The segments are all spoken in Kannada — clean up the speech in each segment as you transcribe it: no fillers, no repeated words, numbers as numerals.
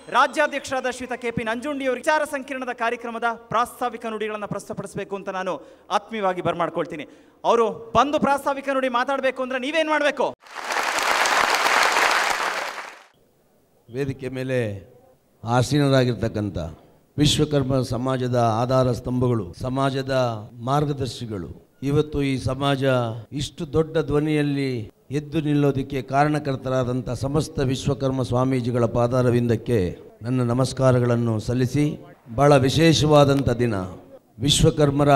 ರಾಜ್ಯಾಧ್ಯಕ್ಷರಾದ ಶ್ರೀಯುತ KP ನಂಜುಂಡಿಯವರು ವಿಚಾರ ಸಂಕಿರಣದ ಕಾರ್ಯಕ್ರಮದ ಪ್ರಾಸ್ತಾವಿಕ ನುಡಿಗಳನ್ನು ಪ್ರಸ್ತುತಪಡಿಸಬೇಕು ಅಂತ ನಾನು ಆತ್ಮೀಯವಾಗಿ ಬರಮಾಡ್ಕೊಳ್ತೀನಿ. ಅವರು ಬಂದು ಪ್ರಾಸ್ತಾವಿಕ ನುಡಿ ಮಾತಾಡಬೇಕು ಅಂದ್ರೆ ನೀವೇನು ಮಾಡಬೇಕು? ವೇದಿಕೆ ಮೇಲೆ ಆಸೀನರಾಗಿರ್ತಕ್ಕಂಥ ವಿಶ್ವಕರ್ಮ ಸಮಾಜದ ಆಧಾರ ಸ್ತಂಭಗಳು, ಸಮಾಜದ ಮಾರ್ಗದರ್ಶಿಗಳು, ಇವತ್ತು ಈ ಸಮಾಜ ಇಷ್ಟು ದೊಡ್ಡ ಧ್ವನಿಯಲ್ಲಿ ಎದ್ದು ನಿಲ್ಲೋದಕ್ಕೆ ಕಾರಣಕರ್ತರಾದಂಥ ಸಮಸ್ತ ವಿಶ್ವಕರ್ಮ ಸ್ವಾಮೀಜಿಗಳ ಪಾದಾರವಿಂದಕ್ಕೆ ನನ್ನ ನಮಸ್ಕಾರಗಳನ್ನು ಸಲ್ಲಿಸಿ, ಬಹಳ ವಿಶೇಷವಾದಂಥ ದಿನ, ವಿಶ್ವಕರ್ಮರ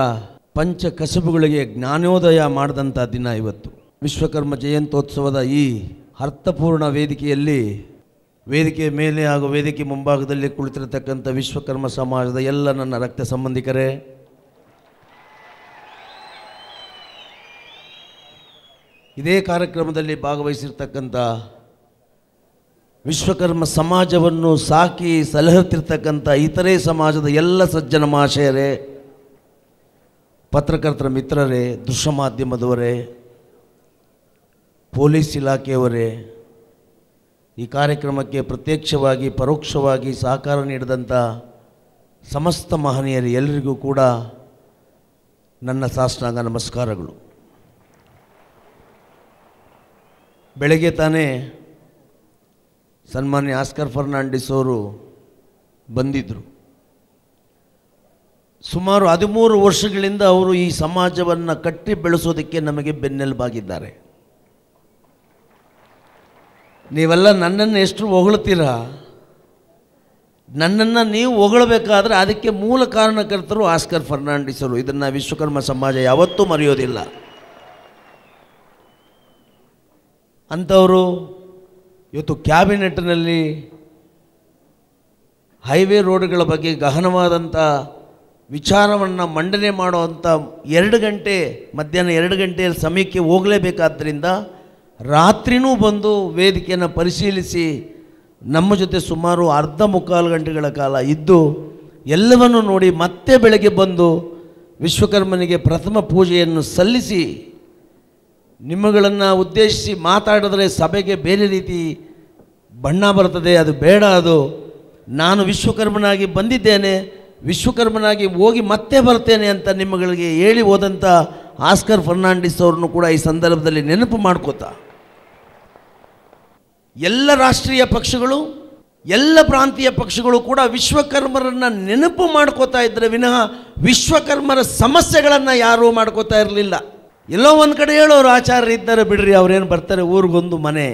ಪಂಚ ಕಸಬುಗಳಿಗೆ ಜ್ಞಾನೋದಯ ಮಾಡಿದಂಥ ದಿನ ಇವತ್ತು. ವಿಶ್ವಕರ್ಮ ಜಯಂತ್ಯೋತ್ಸವದ ಈ ಅರ್ಥಪೂರ್ಣ ವೇದಿಕೆಯಲ್ಲಿ, ವೇದಿಕೆ ಮೇಲೆ ಹಾಗೂ ವೇದಿಕೆ ಮುಂಭಾಗದಲ್ಲಿ ಕುಳಿತಿರತಕ್ಕಂಥ ವಿಶ್ವಕರ್ಮ ಸಮಾಜದ ಎಲ್ಲ ನನ್ನ ರಕ್ತ ಸಂಬಂಧಿಕರೇ, ಇದೇ ಕಾರ್ಯಕ್ರಮದಲ್ಲಿ ಭಾಗವಹಿಸಿರ್ತಕ್ಕಂಥ ವಿಶ್ವಕರ್ಮ ಸಮಾಜವನ್ನು ಸಾಕಿ ಸಲಹುತ್ತಿರ್ತಕ್ಕಂಥ ಇತರೆ ಸಮಾಜದ ಎಲ್ಲ ಸಜ್ಜನ ಮಹಾಶಯರೇ, ಪತ್ರಕರ್ತರ ಮಿತ್ರರೇ, ದೃಶ್ಯ ಮಾಧ್ಯಮದವರೇ, ಪೊಲೀಸ್ ಇಲಾಖೆಯವರೇ, ಈ ಕಾರ್ಯಕ್ರಮಕ್ಕೆ ಪ್ರತ್ಯಕ್ಷವಾಗಿ ಪರೋಕ್ಷವಾಗಿ ಸಹಕಾರ ನೀಡಿದಂಥ ಸಮಸ್ತ ಮಹನೀಯರು ಎಲ್ಲರಿಗೂ ಕೂಡ ನನ್ನ ಸಾಷ್ಟಾಂಗ ನಮಸ್ಕಾರಗಳು. ಬೆಳಗ್ಗೆ ತಾನೇ ಸನ್ಮಾನ್ಯ ಆಸ್ಕರ್ ಫರ್ನಾಂಡಿಸ್ ಅವರು ಬಂದಿದ್ದರು. ಸುಮಾರು 13 ವರ್ಷಗಳಿಂದ ಅವರು ಈ ಸಮಾಜವನ್ನು ಕಟ್ಟಿ ಬೆಳೆಸೋದಕ್ಕೆ ನಮಗೆ ಬೆನ್ನೆಲುಬಾಗಿದ್ದಾರೆ. ನೀವೆಲ್ಲ ನನ್ನನ್ನು ಎಷ್ಟು ಹೊಗಳ್ತೀರಾ, ನನ್ನನ್ನು ನೀವು ಹೊಗಳಬೇಕಾದ್ರೆ ಅದಕ್ಕೆ ಮೂಲ ಕಾರಣಕರ್ತರು ಆಸ್ಕರ್ ಫರ್ನಾಂಡಿಸ್ ಅವರು. ಇದನ್ನು ವಿಶ್ವಕರ್ಮ ಸಮಾಜ ಯಾವತ್ತೂ ಮರೆಯೋದಿಲ್ಲ. ಅಂಥವರು ಇವತ್ತು ಕ್ಯಾಬಿನೆಟ್ನಲ್ಲಿ ಹೈವೇ ರೋಡ್ಗಳ ಬಗ್ಗೆ ಗಹನವಾದಂಥ ವಿಚಾರವನ್ನು ಮಂಡನೆ ಮಾಡುವಂಥ 2 ಗಂಟೆ ಮಧ್ಯಾಹ್ನ 2 ಗಂಟೆಯ ಸಮಯಕ್ಕೆ ಹೋಗಲೇಬೇಕಾದ್ದರಿಂದ ರಾತ್ರಿನೂ ಬಂದು ವೇದಿಕೆಯನ್ನು ಪರಿಶೀಲಿಸಿ ನಮ್ಮ ಜೊತೆ ಸುಮಾರು ಅರ್ಧ ಮುಕ್ಕಾಲು ಗಂಟೆಗಳ ಕಾಲ ಇದ್ದು ಎಲ್ಲವನ್ನೂ ನೋಡಿ ಮತ್ತೆ ಬೆಳಗ್ಗೆ ಬಂದು ವಿಶ್ವಕರ್ಮನಿಗೆ ಪ್ರಥಮ ಪೂಜೆಯನ್ನು ಸಲ್ಲಿಸಿ, ನಿಮ್ಮಗಳನ್ನು ಉದ್ದೇಶಿಸಿ ಮಾತಾಡಿದ್ರೆ ಸಭೆಗೆ ಬೇರೆ ರೀತಿ ಬಣ್ಣ ಬರ್ತದೆ, ಅದು ಬೇಡ, ಅದು ನಾನು ವಿಶ್ವಕರ್ಮನಾಗಿ ಬಂದಿದ್ದೇನೆ, ವಿಶ್ವಕರ್ಮನಾಗಿ ಹೋಗಿ ಮತ್ತೆ ಬರ್ತೇನೆ ಅಂತ ನಿಮ್ಮಗಳಿಗೆ ಹೇಳಿ ಹೋದಂಥ ಆಸ್ಕರ್ ಫರ್ನಾಂಡಿಸ್ ಅವ್ರನ್ನು ಕೂಡ ಈ ಸಂದರ್ಭದಲ್ಲಿ ನೆನಪು ಮಾಡ್ಕೋತಾ, ಎಲ್ಲ ರಾಷ್ಟ್ರೀಯ ಪಕ್ಷಗಳು, ಎಲ್ಲ ಪ್ರಾಂತೀಯ ಪಕ್ಷಗಳು ಕೂಡ ವಿಶ್ವಕರ್ಮರನ್ನು ನೆನಪು ಮಾಡ್ಕೋತಾ ಇದ್ದರೆ ವಿನಃ ವಿಶ್ವಕರ್ಮರ ಸಮಸ್ಯೆಗಳನ್ನು ಯಾರೂ ಮಾಡ್ಕೋತಾ ಇರಲಿಲ್ಲ. ಎಲ್ಲೋ ಒಂದು ಕಡೆ ಹೇಳೋರು ಆಚಾರ್ಯರು ಇದ್ದಾರೆ ಬಿಡ್ರಿ, ಅವ್ರೇನು ಬರ್ತಾರೆ ಊರಿಗೊಂದು ಮನೆ.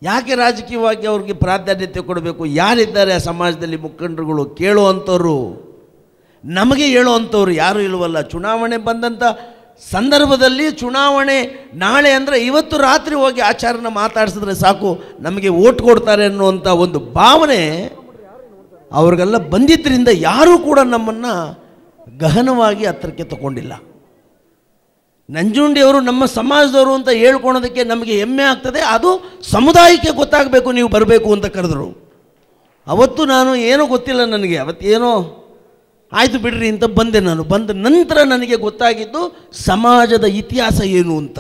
ಯಾಕೆ ರಾಜಕೀಯವಾಗಿ ಅವ್ರಿಗೆ ಪ್ರಾಧಾನ್ಯತೆ ಕೊಡಬೇಕು? ಯಾರಿದ್ದಾರೆ ಆ ಸಮಾಜದಲ್ಲಿ ಮುಖಂಡರುಗಳು ಕೇಳುವಂಥವ್ರು? ನಮಗೆ ಹೇಳುವಂಥವ್ರು ಯಾರೂ ಇಲ್ವಲ್ಲ. ಚುನಾವಣೆ ಬಂದಂಥ ಸಂದರ್ಭದಲ್ಲಿ ಚುನಾವಣೆ ನಾಳೆ ಅಂದರೆ ಇವತ್ತು ರಾತ್ರಿ ಹೋಗಿ ಆಚಾರ್ಯನ ಮಾತಾಡಿಸಿದ್ರೆ ಸಾಕು, ನಮಗೆ ಓಟ್ ಕೊಡ್ತಾರೆ ಅನ್ನುವಂಥ ಒಂದು ಭಾವನೆ ಅವ್ರಿಗೆಲ್ಲ ಬಂದಿದ್ದರಿಂದ ಯಾರೂ ಕೂಡ ನಮ್ಮನ್ನು ಗಹನವಾಗಿ ಹತ್ತಿರಕ್ಕೆ ತಗೊಂಡಿಲ್ಲ. ನಂಜುಂಡಿಯವರು ನಮ್ಮ ಸಮಾಜದವರು ಅಂತ ಹೇಳ್ಕೊಳೋದಕ್ಕೆ ನಮಗೆ ಹೆಮ್ಮೆ ಆಗ್ತದೆ. ಅದು ಸಮುದಾಯಕ್ಕೆ ಗೊತ್ತಾಗಬೇಕು, ನೀವು ಬರಬೇಕು ಅಂತ ಕರೆದರು. ಅವತ್ತು ನಾನು ಏನೋ ಗೊತ್ತಿಲ್ಲ ನನಗೆ, ಅವತ್ತೇನೋ ಆಯಿತು ಬಿಡ್ರಿ ಅಂತ ಬಂದೆ. ನಾನು ಬಂದ ನಂತರ ನನಗೆ ಗೊತ್ತಾಗಿದ್ದು ಸಮಾಜದ ಇತಿಹಾಸ ಏನು ಅಂತ.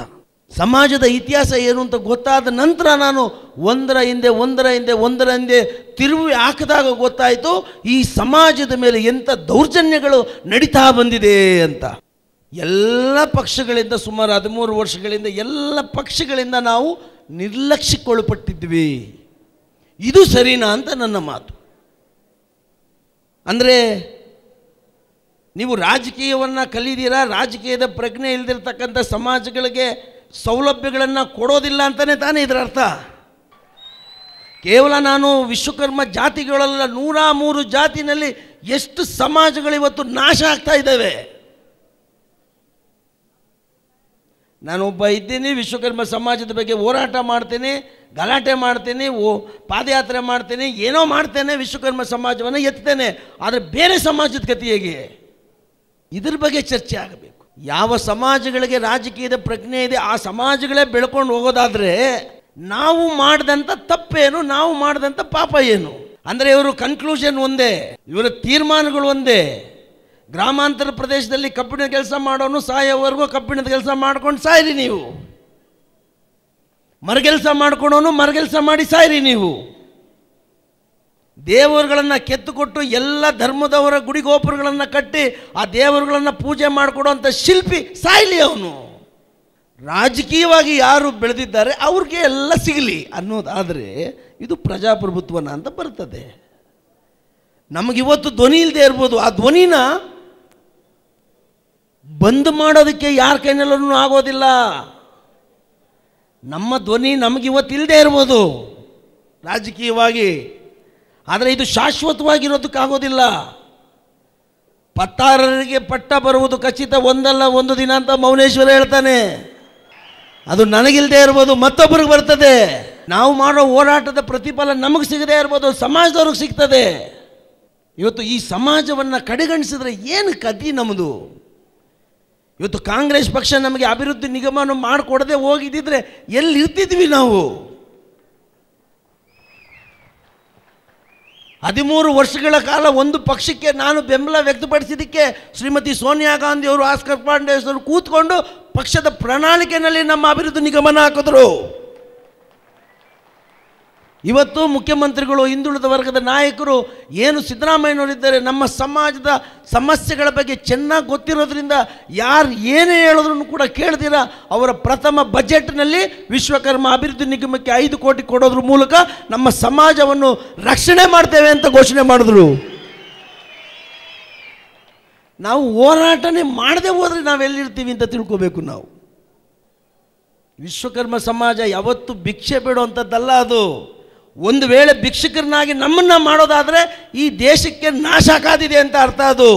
ಸಮಾಜದ ಇತಿಹಾಸ ಏನು ಅಂತ ಗೊತ್ತಾದ ನಂತರ ನಾನು ಒಂದರ ಹಿಂದೆ ತಿರುವಿ ಹಾಕಿದಾಗ ಗೊತ್ತಾಯಿತು ಈ ಸಮಾಜದ ಮೇಲೆ ಎಂಥ ದೌರ್ಜನ್ಯಗಳು ನಡೀತಾ ಬಂದಿದೆ ಅಂತ. ಎಲ್ಲ ಪಕ್ಷಗಳಿಂದ ಸುಮಾರು 13 ವರ್ಷಗಳಿಂದ ಎಲ್ಲ ಪಕ್ಷಗಳಿಂದ ನಾವು ನಿರ್ಲಕ್ಷ್ಯಕ್ಕೊಳಪಟ್ಟಿದ್ವಿ. ಇದು ಸರಿನಾ ಅಂತ ನನ್ನ ಮಾತು. ಅಂದರೆ ನೀವು ರಾಜಕೀಯವನ್ನು ಕಲಿದೀರಾ, ರಾಜಕೀಯದ ಪ್ರಜ್ಞೆ ಇಲ್ಲದಿರ್ತಕ್ಕಂಥ ಸಮಾಜಗಳಿಗೆ ಸೌಲಭ್ಯಗಳನ್ನು ಕೊಡೋದಿಲ್ಲ ಅಂತಲೇ ತಾನೇ ಇದರ ಅರ್ಥ. ಕೇವಲ ನಾನು ವಿಶ್ವಕರ್ಮ ಜಾತಿಗಳೆಲ್ಲ 103 ಜಾತಿನಲ್ಲಿ ಎಷ್ಟು ಸಮಾಜಗಳು ಇವತ್ತು ನಾಶ ಆಗ್ತಾ ಇದ್ದಾವೆ. ನಾನೊಬ್ಬ ಇದ್ದೀನಿ, ವಿಶ್ವಕರ್ಮ ಸಮಾಜದ ಬಗ್ಗೆ ಹೋರಾಟ ಮಾಡ್ತೀನಿ, ಗಲಾಟೆ ಮಾಡ್ತೀನಿ, ಪಾದಯಾತ್ರೆ ಮಾಡ್ತೀನಿ, ಏನೋ ಮಾಡ್ತೇನೆ, ವಿಶ್ವಕರ್ಮ ಸಮಾಜವನ್ನು ಎತ್ತೇನೆ. ಆದರೆ ಬೇರೆ ಸಮಾಜದ ಗತಿ ಹೇಗೆ? ಇದ್ರ ಬಗ್ಗೆ ಚರ್ಚೆ ಆಗಬೇಕು. ಯಾವ ಸಮಾಜಗಳಿಗೆ ರಾಜಕೀಯದ ಪ್ರಜ್ಞೆ ಇದೆ ಆ ಸಮಾಜಗಳೇ ಬೆಳ್ಕೊಂಡು ಹೋಗೋದಾದರೆ ನಾವು ಮಾಡಿದಂಥ ತಪ್ಪೇನು, ನಾವು ಮಾಡಿದಂಥ ಪಾಪ ಏನು? ಅಂದರೆ ಇವರು ಕನ್ಕ್ಲೂಷನ್ ಒಂದೇ, ಇವರ ತೀರ್ಮಾನಗಳು ಒಂದೇ. ಗ್ರಾಮಾಂತರ ಪ್ರದೇಶದಲ್ಲಿ ಕಬ್ಬಿಣದ ಕೆಲಸ ಮಾಡೋನು ಸಾಯೋವರೆಗೂ ಕಬ್ಬಿಣದ ಕೆಲಸ ಮಾಡ್ಕೊಂಡು ಸಾಯಿರಿ ನೀವು. ಮರಗೆಲಸ ಮಾಡ್ಕೊಳೋನು ಮರಗೆಲಸ ಮಾಡಿ ಸಾಯಿರಿ ನೀವು. ದೇವರುಗಳನ್ನು ಕೆತ್ತುಕೊಟ್ಟು ಎಲ್ಲ ಧರ್ಮದವರ ಗುಡಿಗೋಪುರಗಳನ್ನು ಕಟ್ಟಿ ಆ ದೇವರುಗಳನ್ನು ಪೂಜೆ ಮಾಡಿಕೊಡುವಂಥ ಶಿಲ್ಪಿ ಸಾಯಲಿ ಅವನು. ರಾಜಕೀಯವಾಗಿ ಯಾರು ಬೆಳೆದಿದ್ದಾರೆ ಅವ್ರಿಗೆ ಎಲ್ಲ ಸಿಗಲಿ ಅನ್ನೋದಾದರೆ ಇದು ಪ್ರಜಾಪ್ರಭುತ್ವನ ಅಂತ ಬರ್ತದೆ. ನಮಗಿವತ್ತು ಧ್ವನಿ ಇಲ್ಲದೆ ಇರ್ಬೋದು, ಆ ಧ್ವನಿನ ಬಂದ್ ಮಾಡೋದಕ್ಕೆ ಯಾರ ಕೈನಲ್ಲೂ ಆಗೋದಿಲ್ಲ. ನಮ್ಮ ಧ್ವನಿ ನಮಗಿವತ್ತು ಇಲ್ಲದೆ ಇರ್ಬೋದು ರಾಜಕೀಯವಾಗಿ, ಆದರೆ ಇದು ಶಾಶ್ವತವಾಗಿರೋದಕ್ಕಾಗೋದಿಲ್ಲ. ಪತ್ತಾರರಿಗೆ ಪಟ್ಟ ಬರುವುದು ಖಚಿತ, ಒಂದಲ್ಲ ಒಂದು ದಿನ ಅಂತ ಮೌನೇಶ್ವರ ಹೇಳ್ತಾನೆ. ಅದು ನನಗಿಲ್ಲದೆ ಇರ್ಬೋದು, ಮತ್ತೊಬ್ಬರಿಗೆ ಬರ್ತದೆ. ನಾವು ಮಾಡೋ ಹೋರಾಟದ ಪ್ರತಿಫಲ ನಮಗೆ ಸಿಗದೆ ಇರ್ಬೋದು, ಸಮಾಜದವ್ರಿಗೆ ಸಿಗ್ತದೆ. ಇವತ್ತು ಈ ಸಮಾಜವನ್ನು ಕಡೆಗಣಿಸಿದ್ರೆ ಏನು ಕದಿ ನಮ್ಮದು? ಇವತ್ತು ಕಾಂಗ್ರೆಸ್ ಪಕ್ಷ ನಮಗೆ ಅಭಿವೃದ್ಧಿ ನಿಗಮವನ್ನು ಮಾಡಿಕೊಡದೆ ಹೋಗಿದ್ದಿದ್ರೆ ಎಲ್ಲಿರ್ತಿದ್ವಿ ನಾವು? 13 ವರ್ಷಗಳ ಕಾಲ ಒಂದು ಪಕ್ಷಕ್ಕೆ ನಾನು ಬೆಂಬಲ ವ್ಯಕ್ತಪಡಿಸಿದ್ದಕ್ಕೆ ಶ್ರೀಮತಿ ಸೋನಿಯಾ ಗಾಂಧಿ ಅವರು, ಆಸ್ಕರ್ ಫರ್ನಾಂಡಿಸ್ ಅವರು ಕೂತ್ಕೊಂಡು ಪಕ್ಷದ ಪ್ರಣಾಳಿಕೆಯಲ್ಲಿ ನಮ್ಮ ಅಭಿವೃದ್ಧಿ ನಿಗಮನ ಹಾಕಿದ್ರು. ಇವತ್ತು ಮುಖ್ಯಮಂತ್ರಿಗಳು, ಹಿಂದುಳಿದ ವರ್ಗದ ನಾಯಕರು ಏನು ಸಿದ್ದರಾಮಯ್ಯನವರಿದ್ದಾರೆ, ನಮ್ಮ ಸಮಾಜದ ಸಮಸ್ಯೆಗಳ ಬಗ್ಗೆ ಚೆನ್ನಾಗಿ ಗೊತ್ತಿರೋದ್ರಿಂದ ಯಾರು ಏನೇ ಹೇಳಿದ್ರು ಕೂಡ ಕೇಳ್ದಿರ ಅವರ ಪ್ರಥಮ ಬಜೆಟ್ನಲ್ಲಿ ವಿಶ್ವಕರ್ಮ ಅಭಿವೃದ್ಧಿ ನಿಗಮಕ್ಕೆ 5 ಕೋಟಿ ಕೊಡೋದ್ರ ಮೂಲಕ ನಮ್ಮ ಸಮಾಜವನ್ನು ರಕ್ಷಣೆ ಮಾಡ್ತೇವೆ ಅಂತ ಘೋಷಣೆ ಮಾಡಿದ್ರು. ನಾವು ಹೋರಾಟನೇ ಮಾಡದೆ ಹೋದರೆ ನಾವೆಲ್ಲಿರ್ತೀವಿ ಅಂತ ತಿಳ್ಕೋಬೇಕು ನಾವು. ವಿಶ್ವಕರ್ಮ ಸಮಾಜ ಯಾವತ್ತೂ ಭಿಕ್ಷೆ ಬೇಡುವಂಥದ್ದಲ್ಲ. ಅದು ಒಂದು ವೇಳೆ ಭಿಕ್ಷುಕರನ್ನಾಗಿ ನಮ್ಮನ್ನು ಮಾಡೋದಾದರೆ ಈ ದೇಶಕ್ಕೆ ನಾಶ ಕಾದಿದೆ ಅಂತ ಅರ್ಥ ಅದು.